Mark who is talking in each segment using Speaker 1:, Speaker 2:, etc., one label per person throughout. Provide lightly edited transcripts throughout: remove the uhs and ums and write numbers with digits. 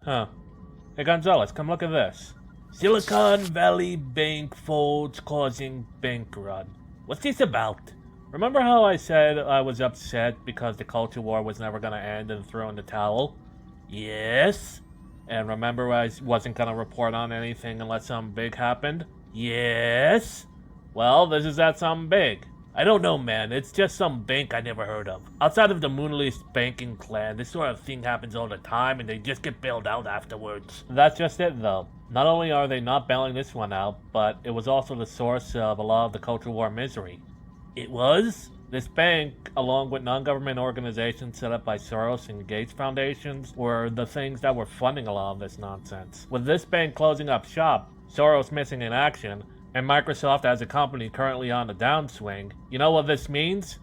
Speaker 1: Huh. Hey Gonzalez, come look at this. Silicon Valley Bank folds causing bank run. What's this about? Remember how I said I was upset because the culture war was never gonna end and throw in the towel? Yes. And remember I wasn't gonna report on anything unless something big happened? Yes. Well, this is that something big. I don't know, man. It's just some bank I never heard of. Outside of the Moonless banking clan, this sort of thing happens all the time and they just get bailed out afterwards. That's just it, though. Not only are they not bailing this one out, but it was also the source of a lot of the culture war misery. It was? This bank, along with non-government organizations set up by Soros and Gates foundations, were the things that were funding a lot of this nonsense. With this bank closing up shop, Soros missing in action, and Microsoft as a company currently on the downswing, you know what this means?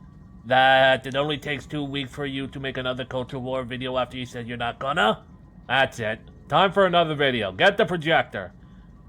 Speaker 1: That it only takes 2 weeks for you to make another culture war video after you said you're not gonna? That's it. Time for another video. Get the projector.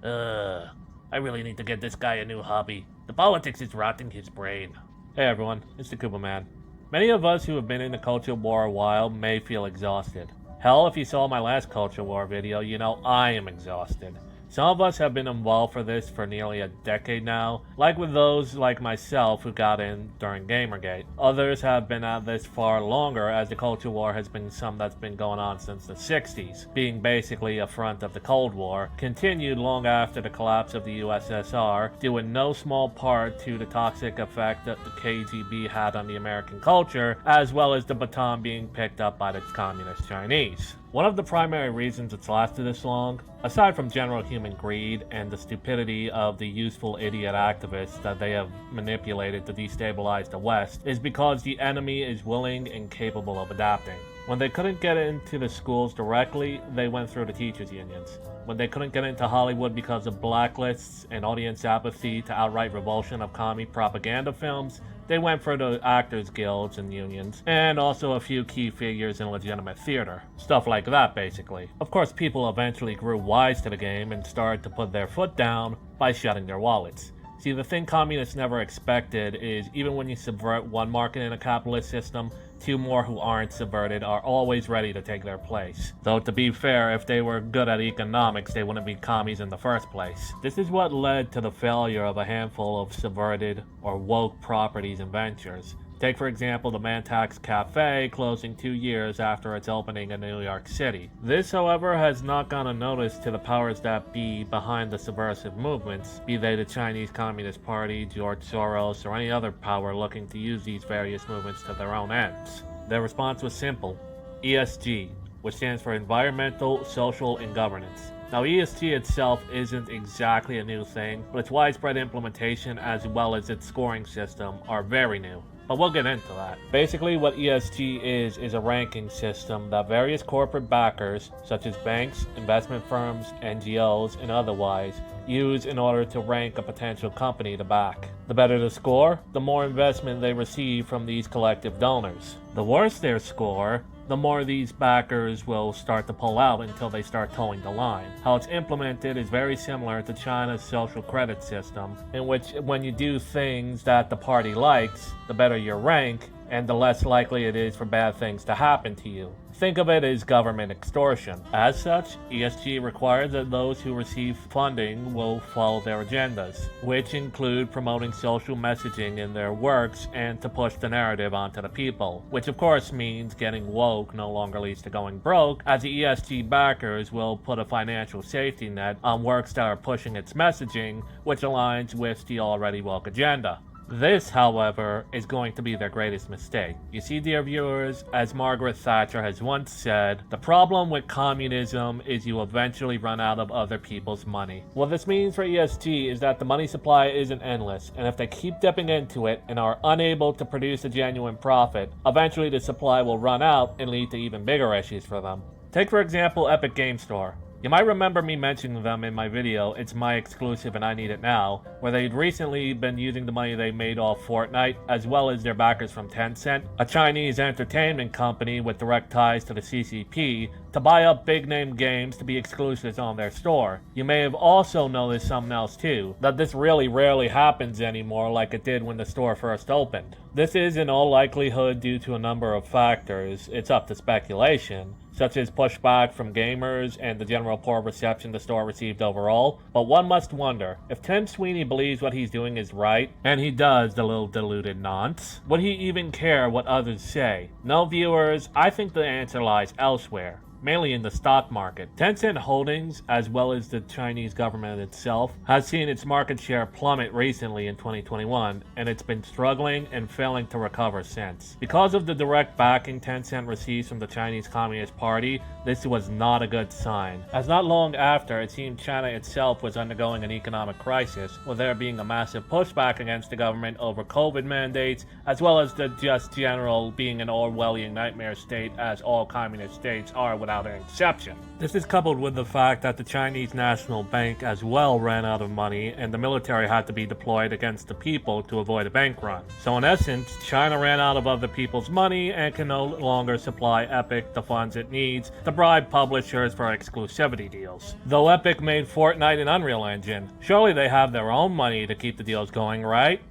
Speaker 1: I really need to get this guy a new hobby. The politics is rotting his brain. Hey everyone, it's the Koopa Man. Many of us who have been in the culture war a while may feel exhausted. Hell, if you saw my last culture war video, you know I am exhausted. Some of us have been involved for this for nearly a decade now, like with those like myself who got in during Gamergate. Others have been at this far longer, as the culture war has been something that's been going on since the 60s, being basically a front of the Cold War, continued long after the collapse of the USSR, due in no small part to the toxic effect that the KGB had on the American culture, as well as the baton being picked up by the communist Chinese. One of the primary reasons it's lasted this long, aside from general human greed and the stupidity of the useful idiot activists that they have manipulated to destabilize the West, is because the enemy is willing and capable of adapting. When they couldn't get into the schools directly, they went through the teachers' unions. When they couldn't get into Hollywood because of blacklists and audience apathy to outright revulsion of commie propaganda films, they went for the actors' guilds and unions, and also a few key figures in legitimate theater. Stuff like that, basically. Of course, people eventually grew wise to the game and started to put their foot down by shutting their wallets. See, the thing communists never expected is even when you subvert one market in a capitalist system, 2 more who aren't subverted are always ready to take their place. Though to be fair, if they were good at economics, they wouldn't be commies in the first place. This is what led to the failure of a handful of subverted or woke properties and ventures. Take for example the Mantax Cafe closing 2 years after its opening in New York City. This, however, has not gone unnoticed to the powers that be behind the subversive movements, be they the Chinese Communist Party, George Soros, or any other power looking to use these various movements to their own ends. Their response was simple: ESG, which stands for Environmental, Social, and Governance. Now, ESG itself isn't exactly a new thing, but its widespread implementation as well as its scoring system are very new. But we'll get into that. Basically, what ESG is a ranking system that various corporate backers, such as banks, investment firms, NGOs, and otherwise, use in order to rank a potential company to back. The better the score, the more investment they receive from these collective donors. The worse their score, the more these backers will start to pull out until they start towing the line. How it's implemented is very similar to China's social credit system, in which when you do things that the party likes, the better your rank, and the less likely it is for bad things to happen to you. Think of it as government extortion. As such, ESG requires that those who receive funding will follow their agendas, which include promoting social messaging in their works and to push the narrative onto the people, which of course means getting woke no longer leads to going broke, as the ESG backers will put a financial safety net on works that are pushing its messaging, which aligns with the already woke agenda. This, however, is going to be their greatest mistake. You see, dear viewers, as Margaret Thatcher has once said, the problem with communism is you eventually run out of other people's money. What this means for ESG is that the money supply isn't endless, and if they keep dipping into it and are unable to produce a genuine profit, eventually the supply will run out and lead to even bigger issues for them. Take for example Epic Game Store. You might remember me mentioning them in my video, It's My Exclusive and I Need It Now, where they'd recently been using the money they made off Fortnite, as well as their backers from Tencent, a Chinese entertainment company with direct ties to the CCP, to buy up big-name games to be exclusives on their store. You may have also noticed something else too, that this really rarely happens anymore like it did when the store first opened. This is in all likelihood due to a number of factors, it's up to speculation, such as pushback from gamers and the general poor reception the store received overall. But one must wonder, if Tim Sweeney believes what he's doing is right, and he does, the little deluded nonce, would he even care what others say? No, viewers, I think the answer lies elsewhere. Mainly in the stock market. Tencent Holdings, as well as the Chinese government itself, has seen its market share plummet recently in 2021, and it's been struggling and failing to recover since. Because of the direct backing Tencent receives from the Chinese Communist Party, this was not a good sign. As not long after, it seemed China itself was undergoing an economic crisis, with there being a massive pushback against the government over COVID mandates, as well as the just general being an Orwellian nightmare state as all communist states are without an exception. This is coupled with the fact that the Chinese National Bank as well ran out of money and the military had to be deployed against the people to avoid a bank run. So in essence, China ran out of other people's money and can no longer supply Epic the funds it needs to bribe publishers for exclusivity deals. Though Epic made Fortnite and Unreal Engine, surely they have their own money to keep the deals going, right?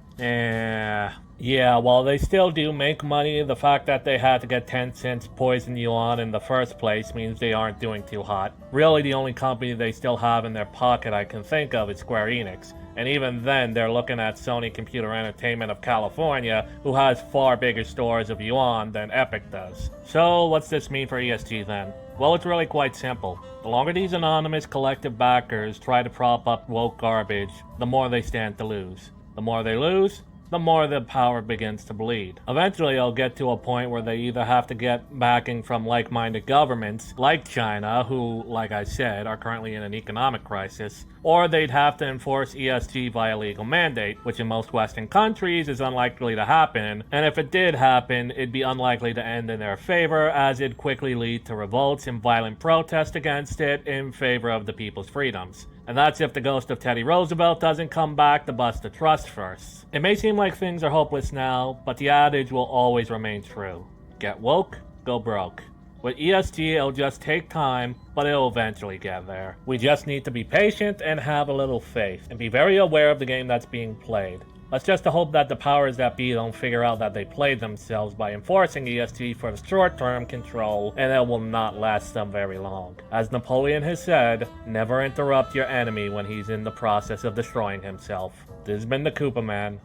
Speaker 1: Yeah, while they still do make money, the fact that they had to get Tencent's poison yuan in the first place means they aren't doing too hot. Really, the only company they still have in their pocket I can think of is Square Enix. And even then, they're looking at Sony Computer Entertainment of California, who has far bigger stores of yuan than Epic does. So, what's this mean for ESG then? Well, it's really quite simple. The longer these anonymous collective backers try to prop up woke garbage, the more they stand to lose. The more they lose, the more the power begins to bleed. Eventually, it'll get to a point where they either have to get backing from like-minded governments, like China, who, like I said, are currently in an economic crisis, or they'd have to enforce ESG via legal mandate, which in most Western countries is unlikely to happen, and if it did happen, it'd be unlikely to end in their favor, as it'd quickly lead to revolts and violent protest against it in favor of the people's freedoms. And that's if the ghost of Teddy Roosevelt doesn't come back to bust the trust first. It may seem like things are hopeless now, but the adage will always remain true. Get woke, go broke. With ESG, it'll just take time, but it'll eventually get there. We just need to be patient and have a little faith, and be very aware of the game that's being played. Let's just hope that the powers that be don't figure out that they played themselves by enforcing ESG for short-term control, and it will not last them very long. As Napoleon has said, never interrupt your enemy when he's in the process of destroying himself. This has been the Koopa Man.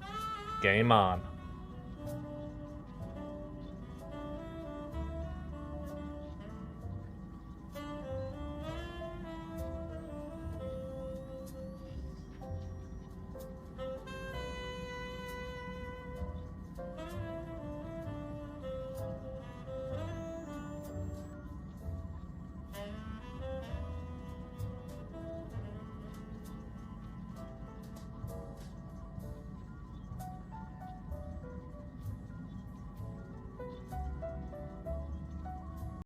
Speaker 1: Game on.